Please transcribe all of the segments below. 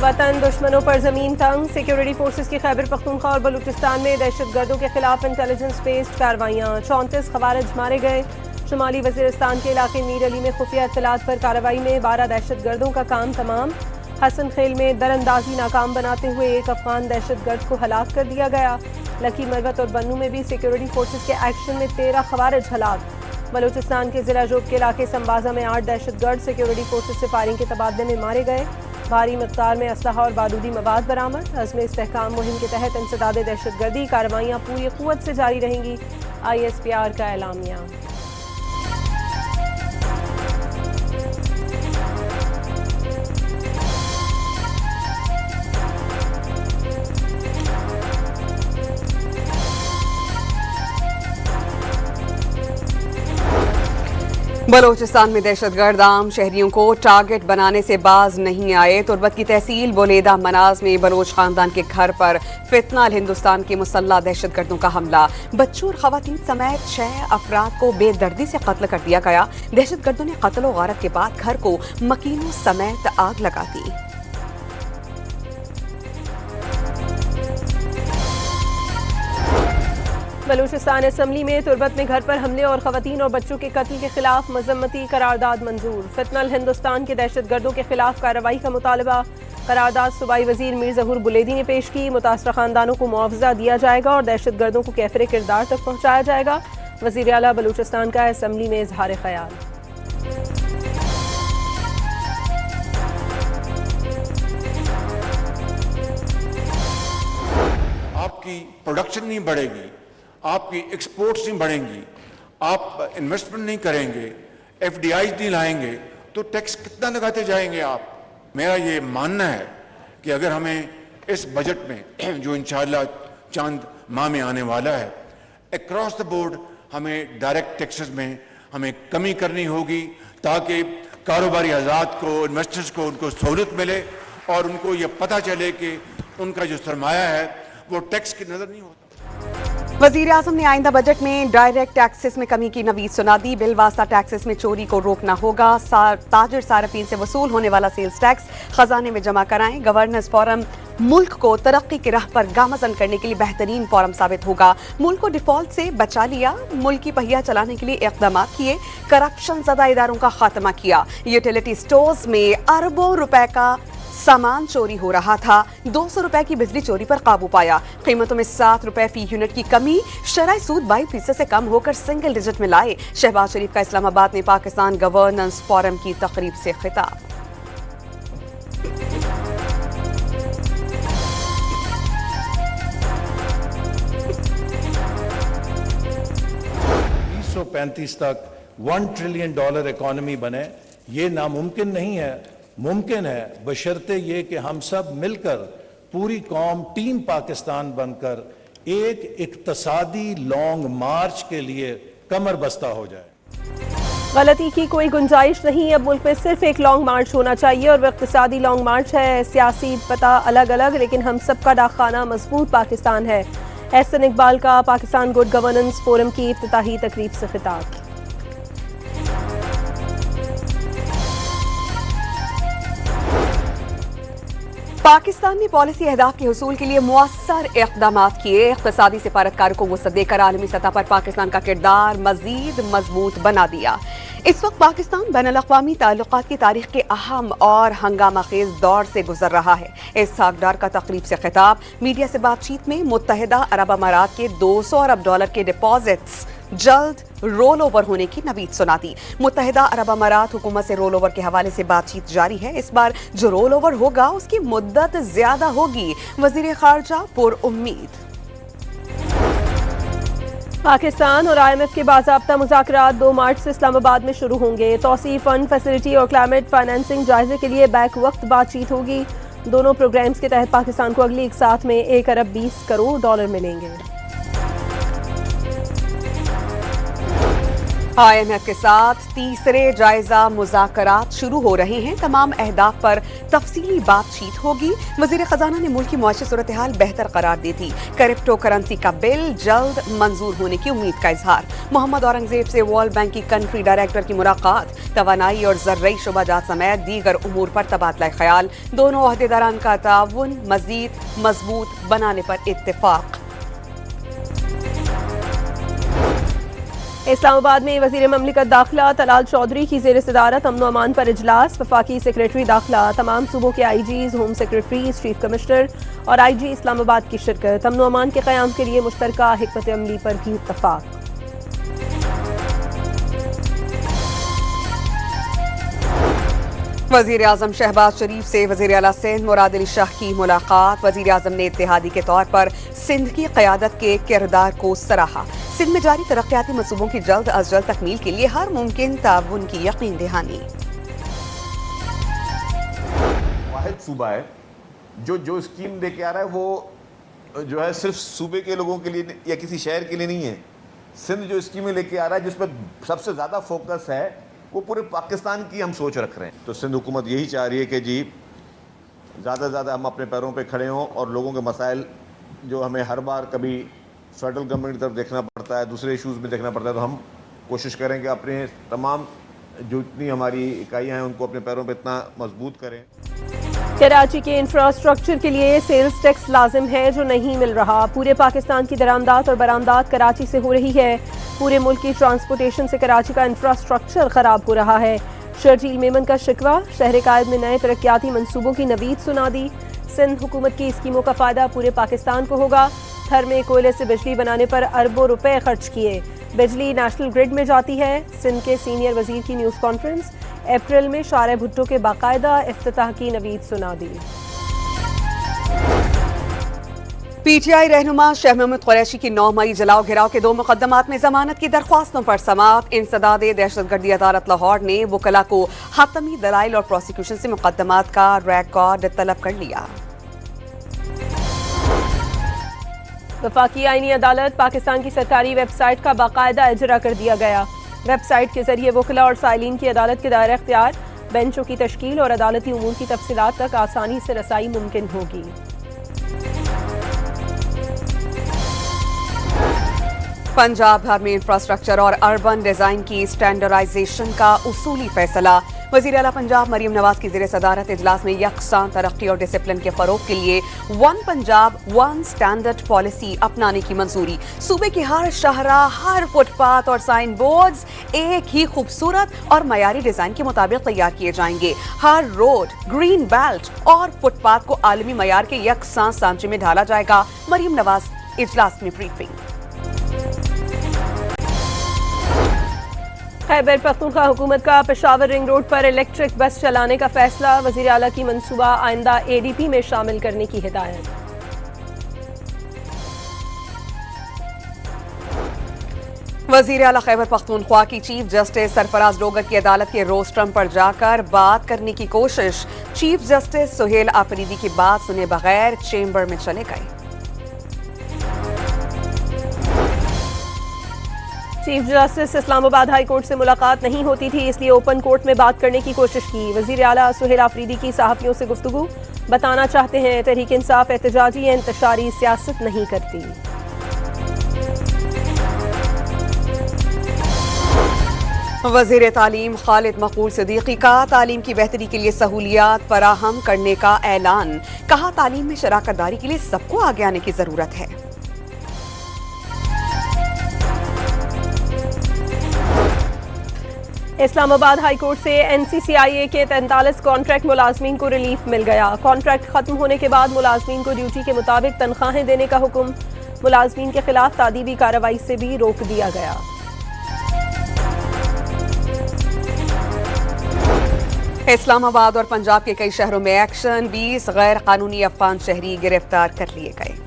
वतन दुश्मनों पर जमीन तंग, सिक्योरिटी फोर्सेस की खैबर पख्तूनख्वा और बलूचिस्तान में दहशतगर्दों के खिलाफ इंटेलिजेंस बेस्ड कार्रवाइयाँ, 34 खवारिज मारे गए। शुमाली वजीरिस्तान के इलाके मीर अली में खुफिया इत्तलात पर कार्रवाई में 12 दहशतगर्दों का काम तमाम। हसन खेल में दरअंदाजी नाकाम बनाते हुए एक अफगान दहशतगर्द को हलाक कर दिया गया। लकी मरवत और बन्नू में भी सिक्योरिटी फोर्सेस के एक्शन में 13 खवारिज हलाक। बलूचिस्तान के जिला जोब के इलाके संबाजा में 8 दहशतगर्द सिक्योरिटी फोर्सेस से फायरिंग के तबादले में मारे गए। भारी मिक़दार में असलहा और बारूदी मवाद बरामद। अज़्म इस्तेहकाम मुहिम के तहत इंसदाद दहशतगर्दी कार्रवाइयाँ पूरी क़ुव्वत से जारी रहेंगी, ISPR का एलामिया। बलोचिस्तान में दहशतगर्द आम शहरियों को टारगेट बनाने से बाज नहीं आए। तुर्बत की तहसील बुलेदा मनाज में बलोच खानदान के घर पर फितना अल हिंदुस्तान के मुसल्लह दहशतगर्दों का हमला। बच्चों और खवातीन समेत 6 अफराद को बेदर्दी से कत्ल कर दिया गया। दहशतगर्दों ने कत्ल और गारत के बाद घर को मकीनों समेत आग लगा दी। बलूचिस्तान असम्बली में तुर्बत में घर पर हमले और खवातीन और बच्चों के कत्ल के खिलाफ मजम्मती करारदाद मंजूर। फितना अल हिंदुस्तान के दहशतगर्दों के खिलाफ कार्रवाई का मुतालबा। करारदाद सूबाई वजीर मीर ज़हूर बुलेदी ने पेश की। मुतासरा खानदानों को मुआवजा दिया जाएगा और दहशतगर्दों को कैफरे किरदार तक पहुँचाया जाएगा। वज़ीर आला बलूचिस्तान का असम्बली में इजहार ख्याल। आपकी प्रोडक्शन नहीं बढ़ेगी, आपकी एक्सपोर्ट्स नहीं बढ़ेंगी, आप इन्वेस्टमेंट नहीं करेंगे, FDIs नहीं लाएंगे, तो टैक्स कितना लगाते जाएंगे आप। मेरा ये मानना है कि अगर हमें इस बजट में जो इंशाअल्लाह चंद माह में आने वाला है, अक्रॉस द बोर्ड हमें डायरेक्ट टैक्सेस में हमें कमी करनी होगी ताकि कारोबारी हज़रात को, इन्वेस्टर्स को, उनको सहूलत मिले और उनको ये पता चले कि उनका जो सरमाया है वो टैक्स की नजर नहीं होता। वजीर आजम ने आइंदा बजट में डायरेक्ट टैक्सेस में कमी की नवीद सुना दी। बिल वास्ता टैक्सेस में चोरी को रोकना होगा। ताजिर सारफीन से वसूल होने वाला सेल्स टैक्स खजाने में जमा कराएं। गवर्नेंस फोरम मुल्क को तरक्की की राह पर गामजन करने के लिए बेहतरीन फोरम साबित होगा। मुल्क को डिफॉल्ट से बचा लिया। मुल्क की पहिया चलाने के लिए इक़दाम किए। करप्शन ज़दा इदारों का खात्मा किया। यूटिलिटी स्टोर्स में अरबों रुपए का सामान चोरी हो रहा था। 200 रुपए की बिजली चोरी पर काबू पाया। कीमतों में 7 रुपए फी यूनिट की कमी। शरह सूद 22% से कम होकर सिंगल डिजिट में लाए। शहबाज शरीफ का इस्लामाबाद में पाकिस्तान गवर्नेंस फोरम की तकरीब से खिताब। तक $1 ट्रिलियन इकोनॉमी बने, ये नामुमकिन नहीं है, मुमकिन है बशर्ते ये कि हम सब मिलकर पूरी कौम टीम पाकिस्तान बनकर एक इक्तसादी लॉन्ग मार्च के लिए कमर बस्ता हो जाए। गलती की कोई गुंजाइश नहीं। अब मुल्क में सिर्फ एक लॉन्ग मार्च होना चाहिए और वह इक्तसादी लॉन्ग मार्च है। सियासी पता अलग अलग, लेकिन हम सबका डाकखाना मजबूत पाकिस्तान है। एहसन इकबाल का पाकिस्तान गुड गवर्नेंस फोरम की इफ्तिताही तकरीब से खिताब। पाकिस्तान ने पॉलिसी अहदाफ के हुसूल के लिए मुअस्सर इक़दाम किए। इक़्तिसादी सिफारतकारों को वुसअत देकर आलमी सतह पर पाकिस्तान का किरदार मजीद मजबूत बना दिया। इस वक्त पाकिस्तान बैनुल-अक़वामी ताल्लुकात की तारीख के अहम और हंगामाखेज दौर से गुजर रहा है। इस सागदार का तकरीब से खिताब। मीडिया से बातचीत में मुत्तहिदा अरब अमारात के $200 अरब के डिपॉजिट्स जल्द रोल ओवर होने की नवीद सुना दी। मुत्तहिदा अरब अमारात हुकूमत से रोल ओवर के हवाले से बातचीत जारी है। इस बार जो रोल ओवर होगा उसकी मुद्दत ज्यादा होगी। वजीर खारजा पुरउम्मीद। पाकिस्तान और IMF के बाज़ाब्ता मुज़ाकरात 2 मार्च से इस्लामाबाद में शुरू होंगे। तौसीफ़ फंड फैसिलिटी और क्लाइमेट फाइनेंसिंग जायजे के लिए बैक वक्त बातचीत होगी। दोनों प्रोग्राम्स के तहत पाकिस्तान को अगली एक साथ में $1 अरब 20 करोड़ मिलेंगे। IMF के साथ तीसरे जायजा मुज़ाकरात शुरू हो रहे हैं। तमाम अहदाफ पर तफसीली बातचीत होगी। वज़ीर ख़जाना ने मुल्क की मुआशी सूरत हाल बेहतर करार दी थी। क्रिप्टो करेंसी का बिल जल्द मंजूर होने की उम्मीद का इजहार। मोहम्मद औरंगजेब से वर्ल्ड बैंक की कंट्री डायरेक्टर की मुलाकात। तवानाई और ज़र्रई शुबाजात समेत दीगर उमूर पर तबादला ख्याल। दोनों अहदेदारान का ताउन मज़ीद मजबूत बनाने पर इत्तेफाक। इस्लामाबाद में वज़ीर ममलिकत दाखिला तलाल चौधरी की ज़ेर सदारत अमन अमान पर इजलास। वफाकी सेक्रेटरी दाखिला, तमाम सूबों के IGs, home secretaries, chief commissioner और IG इस्लामाबाद की शिरकत। अमन अमान के क़याम के लिए मुश्तरका हिकमत अमली पर भी इत्तफाक। वज़ीर आज़म शहबाज शरीफ से वज़ीर आला सिंध मुराद अली शाह की मुलाकात। वज़ीर आज़म ने इत्तेहादी के तौर पर सिंध की क़यादत के किरदार को सराहा। सिंध में जारी तरक्याती मनसूबों की जल्द अज जल्द तकमील के लिए हर मुमकिन ताउन की यकीन दहानी। वाहिद सूबा है जो स्कीम लेके आ रहा है वो जो है सिर्फ सूबे के लोगों के लिए या किसी शहर के लिए नहीं है। सिंध जो स्कीमें लेके आ रहा है जिस पर सबसे ज़्यादा फोकस है वो पूरे पाकिस्तान की हम सोच रख रहे हैं। तो सिंध हुकूमत यही चाह रही है कि जी ज़्यादा से ज़्यादा हम अपने पैरों पे खड़े हों और लोगों के मसाइल जो हमें हर बार कभी फेडरल गवर्नमेंट की तरफ देखना पड़ता है, दूसरे इशूज़ में देखना पड़ता है, तो हम कोशिश करें कि अपने तमाम जो इतनी हमारी इकाइयाँ हैं उनको अपने पैरों पे इतना मजबूत करें। कराची के इंफ्रास्ट्रक्चर के लिए सेल्स टैक्स लाजिम है जो नहीं मिल रहा। पूरे पाकिस्तान की दरामदात और बरामदात कराची से हो रही है। पूरे मुल्क की ट्रांसपोर्टेशन से कराची का इंफ्रास्ट्रक्चर खराब हो रहा है। शर्जील मेमन का शिकवा, शहर कायद ने नए तरक्याती मनसूबों की नवीद सुना दी। सिंध हुकूमत की स्कीमों का फ़ायदा पूरे पाकिस्तान को होगा। थर में कोयले से बिजली बनाने पर अरबों रुपए खर्च किए। बिजली नेशनल ग्रिड में जाती है। सिंध के सीनियर वजीर की न्यूज़ कॉन्फ्रेंस। अप्रैल में शारे भुट्टो के बाकायदा इफ्तिताह की नवीद सुना दी। PTI रहनुमा शाह महमूद कुरैशी की 9 मई जलाओ घिराव के 2 मुकदमात में जमानत की दरख्वास्तों पर समाअत। इंसदाद दहशतगर्दी अदालत लाहौर ने वकला को हतमी दलाइल और प्रोसिक्यूशन से मुकदमात का रिकॉर्ड तलब कर लिया। वफाकी आईनी अदालत पाकिस्तान की सरकारी वेबसाइट का बाकायदा इजरा कर दिया गया। वेबसाइट के जरिए वकला और साइलिन की अदालत के दायरे इख्तियार, बेंचों की तश्कील और अदालती उमूर की तफसीलात तक आसानी से रसाई मुमकिन होगी। पंजाब भर में इंफ्रास्ट्रक्चर और अर्बन डिजाइन की स्टैंडर्डाइजेशन का उसूली फैसला। वज़ीर आला पंजाब मरियम नवाज की ज़ेर सदारत इजलास में यकसां तरक्की और डिसिप्लिन के फरोग के लिए one Punjab one standard policy अपनाने की मंजूरी। सूबे के हर शाहरा, हर फुटपाथ और साइन बोर्ड्स एक ही खूबसूरत और मयारी डिजाइन के मुताबिक तैयार किए जाएंगे। हर रोड, ग्रीन बेल्ट और फुटपाथ को आलमी मयार के यकसां सांचे में ढाला जाएगा। मरियम नवाज इजलास में ब्रीफिंग। खैबर पख्तूनख्वा हुकूमत का पेशावर रिंग रोड पर इलेक्ट्रिक बस चलाने का फैसला। वज़ीर आला की मंसूबा आइंदा ADP में शामिल करने की हिदायत। वज़ीर आला खैबर पख्तूनख्वा की चीफ जस्टिस सरफराज डोगर की अदालत के रोस्ट्रम पर जाकर बात करने की कोशिश। चीफ जस्टिस सुहेल आफरीदी की बात सुने बगैर चेंबर में चले गए। Chief justice Islamabad high court से मुलाकात नहीं होती थी, इसलिए ओपन कोर्ट में बात करने की कोशिश की। वज़ीर आला सुहेल आफरीदी की सहाफ़ियों से गुफ्तगू, बताना चाहते हैं तहरीक इंसाफ एहतजाजी या इंतशारी सियासत नहीं करती। वज़ीर तालीम खालिद मकबूल सिद्दीकी का तालीम की बेहतरी के लिए सहूलियात फराहम करने का ऐलान। कहा तालीम में शराकत दारी के लिए सबको आगे आने की जरूरत है। इस्लामाबाद हाई कोर्ट से NCCIA के 43 कॉन्ट्रैक्ट मुलाजमीन को रिलीफ मिल गया। कॉन्ट्रैक्ट खत्म होने के बाद मुलाजमीन को ड्यूटी के मुताबिक तनख्वाहें देने का हुक्म। मुलाजमीन के खिलाफ तादीबी कार्रवाई से भी रोक दिया गया। इस्लामाबाद और पंजाब के कई शहरों में एक्शन। 20 गैर कानूनी अफगान शहरी गिरफ्तार कर लिए गए।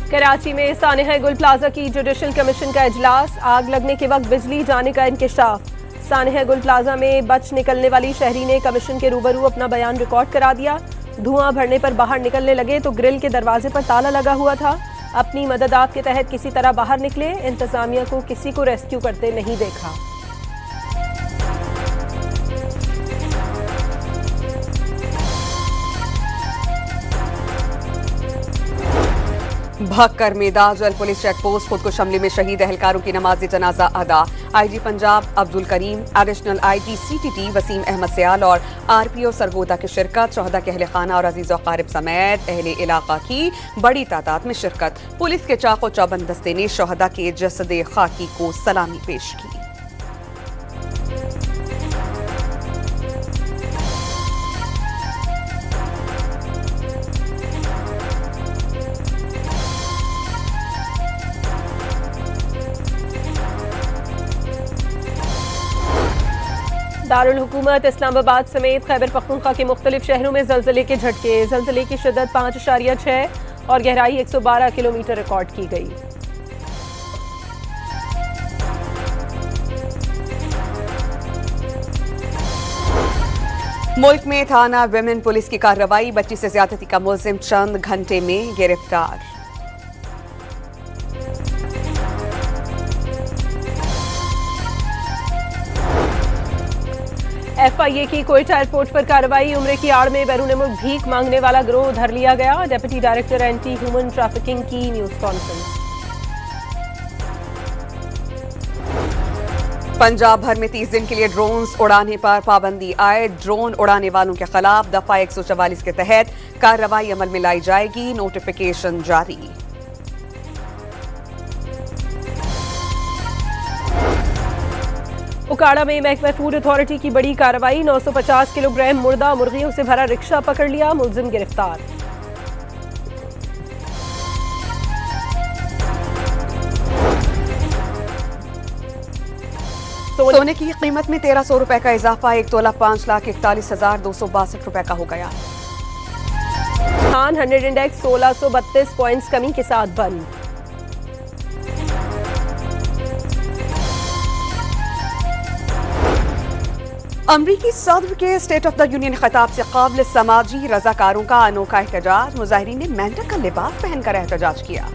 कराची में सानिहा गुल प्लाजा की जुडिशल कमीशन का इजलास। आग लगने के वक्त बिजली जाने का इंकशाफ। सानिहा गुल प्लाजा में बच निकलने वाली शहरी ने कमीशन के रूबरू अपना बयान रिकॉर्ड करा दिया। धुआं भरने पर बाहर निकलने लगे तो ग्रिल के दरवाजे पर ताला लगा हुआ था। अपनी मदद आप के तहत किसी तरह बाहर निकले, इंतजामिया को किसी को रेस्क्यू करते नहीं देखा। भागकर मेदाजल पुलिस चेक पोस्ट, खुद को शमले में शहीद एहलकारों की नमाज जनाजा अदा। IG Punjab Abdul Karim, additional IG CTT Waseem Ahmed Sayal और आरपीओ सरगोदा की शिरकत। शोहदा के अहले खाना और अजीज अकारिब समेत अहले इलाका की बड़ी तादाद में शिरकत। पुलिस के चाको चौबंद दस्ते ने शोहदा के जसद खाकी को सलामी पेश की। दारुल हुकूमत इस्लामाबाद समेत खैबर पख्तूनख्वा के मुख्तलिफ शहरों में जल्जले के झटके। जल्जले की शिद्दत 5.6 और गहराई 112 किलोमीटर रिकॉर्ड की गई। मुल्क में थाना विमेन पुलिस की कार्रवाई, बच्ची से ज्यादती का मुलजिम चंद घंटे में गिरफ्तार। FIA की कोयटा एयरपोर्ट पर कार्रवाई, उम्रे की आड़ में बैरून मुल्क भीख मांगने वाला गिरोह धर लिया गया। Deputy director anti human trafficking की न्यूज कॉन्फ्रेंस। पंजाब भर में 30 दिन के लिए ड्रोन्स उड़ाने पर पाबंदी आए। ड्रोन उड़ाने वालों के खिलाफ दफा 144 के तहत कार्रवाई अमल में लाई जाएगी। नोटिफिकेशन जारी। उकाड़ा में महकमा फूड अथॉरिटी की बड़ी कार्रवाई, 950 किलोग्राम मुर्दा मुर्गियों से भरा रिक्शा पकड़ लिया, मुलजिम गिरफ्तार। सोने की कीमत में 1300 रुपए का इजाफा, 1 तोला 5,41,262 रुपए का हो गया। खान 100 इंडेक्स 1632 पॉइंट्स कमी के साथ बंद। अमरीकी सदर के स्टेट ऑफ द यूनियन खिताब से काबिल समाजी रजाकारों का अनोखा एहतजाज। मुजाहिरीन ने मेंढक का लिबास पहनकर एहतजाज किया।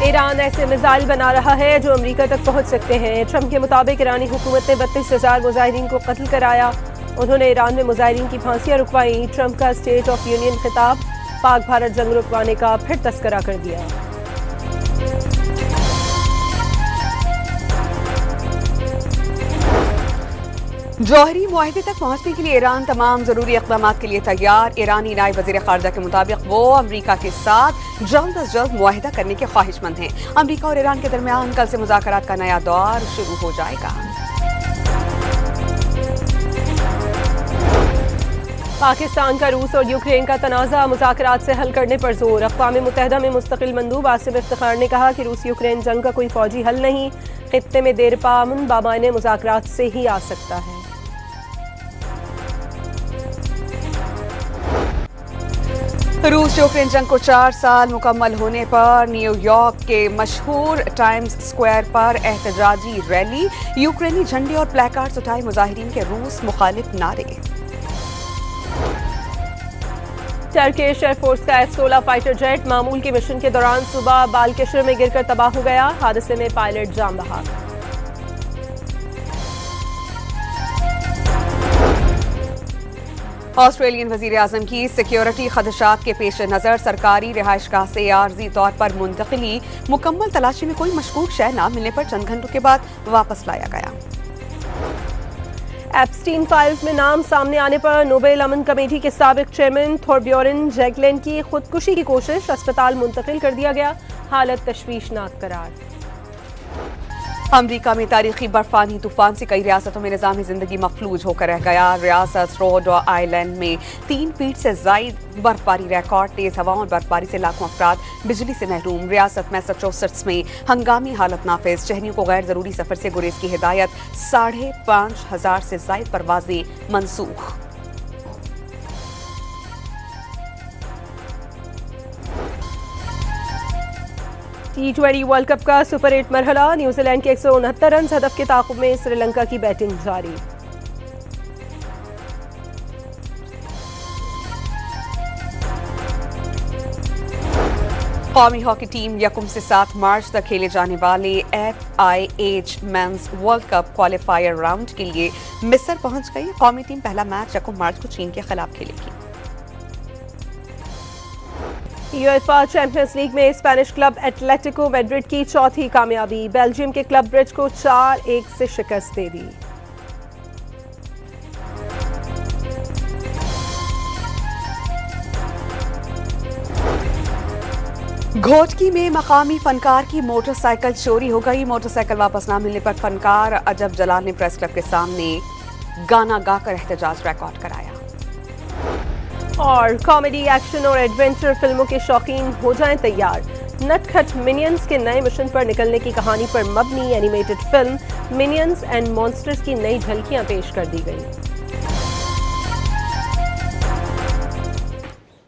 ईरान ऐसे मिसाइल बना रहा है जो अमेरिका तक पहुंच सकते हैं। ट्रंप के मुताबिक ईरानी हुकूमत ने 32,000 मुजाहिरीन को कत्ल कराया। उन्होंने ईरान में मुजाहिरीन की फांसियां रुकवाई। ट्रंप का स्टेट ऑफ यूनियन खिताब, पाक भारत जंग रुकवाने का फिर तस्करा कर दिया। जौहरी मुआहदे तक पहुंचने के लिए ईरान तमाम जरूरी इक़दाम के लिए तैयार। ईरानी नायब वज़ीर ख़ारिजा के मुताबिक वो अमरीका के साथ जल्द अज जल्द मुआहदा करने के ख्वाहिशमंद हैं। अमरीका और ईरान के दरमियान कल से मुज़ाकरात का नया दौर शुरू हो जाएगा। पाकिस्तान का रूस और यूक्रेन का तनाज़ा मुज़ाकरात से हल करने पर जोर। अक़वाम मुत्तहिदा में मुस्तक़िल मंदूब आसिफ इफ्तिखार ने कहा कि रूस यूक्रेन जंग का कोई फ़ौजी हल नहीं, खित्ते में देरपा अमन बामायने मुज़ाकरात से ही आ सकता है। रूस यूक्रेन जंग को 4 साल मुकम्मल होने पर न्यूयॉर्क के मशहूर टाइम्स स्क्वायर पर एहतजाजी रैली। यूक्रेनी झंडे और प्लेकार्ड्स उठाए मुजाहिरीन के रूस मुखालिफ नारे। टर्किश एयरफोर्स का F-16 फाइटर जेट मामूल के मिशन के दौरान सुबह बालकेशर में गिरकर तबाह हो गया। हादसे में पायलट जान बहाक। ऑस्ट्रेलियन वजीर आजम की सिक्योरिटी खदशात के पेश नज़र सरकारी रिहाइशगाह से आर्जी तौर पर मुंतकिली। मुकम्मल तलाशी में कोई मशकूक शय न मिलने पर चंद घंटों के बाद वापस लाया गया। एप्स्टीन फाइल्स में नाम सामने आने पर नोबेल अमन कमेटी के साबिक चेयरमैन थोरब्योरन जैगलेन की खुदकुशी की कोशिश, अस्पताल मुंतकिल कर दिया गया। हालत तशवीशनाक करार। अमरीका में तारीखी बर्फानी तूफान से कई रियासतों में निज़ाम जिंदगी मफलूज होकर रह गया। रियासत रोड आइलैंड में 3 फीट से जायद बर्फबारी रिकॉर्ड। तेज हवाओं और बर्फबारी से लाखों अफराद बिजली से महरूम। रियासत मैसाचुसेट्स में हंगामी हालत नाफिज। शहरियों को गैर जरूरी सफर से गुरेज की हिदायत। 5,500 से जायद परवाजें मनसूख। T20 वर्ल्ड कप का सुपर 8 मरहला। न्यूजीलैंड के 169 रन हदफ के ताक़ुब में श्रीलंका की बैटिंग जारी। कौमी हॉकी टीम यकम से 7 मार्च तक खेले जाने वाले FIH mains world cup qualifier round के लिए मिस्र पहुंच गई। कौमी टीम पहला मैच यकम मार्च को चीन के खिलाफ खेलेगी। यूएफए चैंपियंस लीग में स्पेनिश क्लब एटलेटिको मैड्रिड की चौथी कामयाबी, बेल्जियम के क्लब ब्रिज को 4-1 से शिकस्त दे दी। घोटकी में मकामी फनकार की मोटरसाइकिल चोरी हो गई। मोटरसाइकिल वापस ना मिलने पर फनकार अजब जलाल ने प्रेस क्लब के सामने गाना गाकर एहतजाज रिकॉर्ड कराया। और कॉमेडी, एक्शन और एडवेंचर फिल्मों के शौकीन हो जाएं तैयार। नटखट मिनियंस के नए मिशन पर निकलने की कहानी पर मबनी animated film Minions and Monsters की नई झलकियां पेश कर दी गई।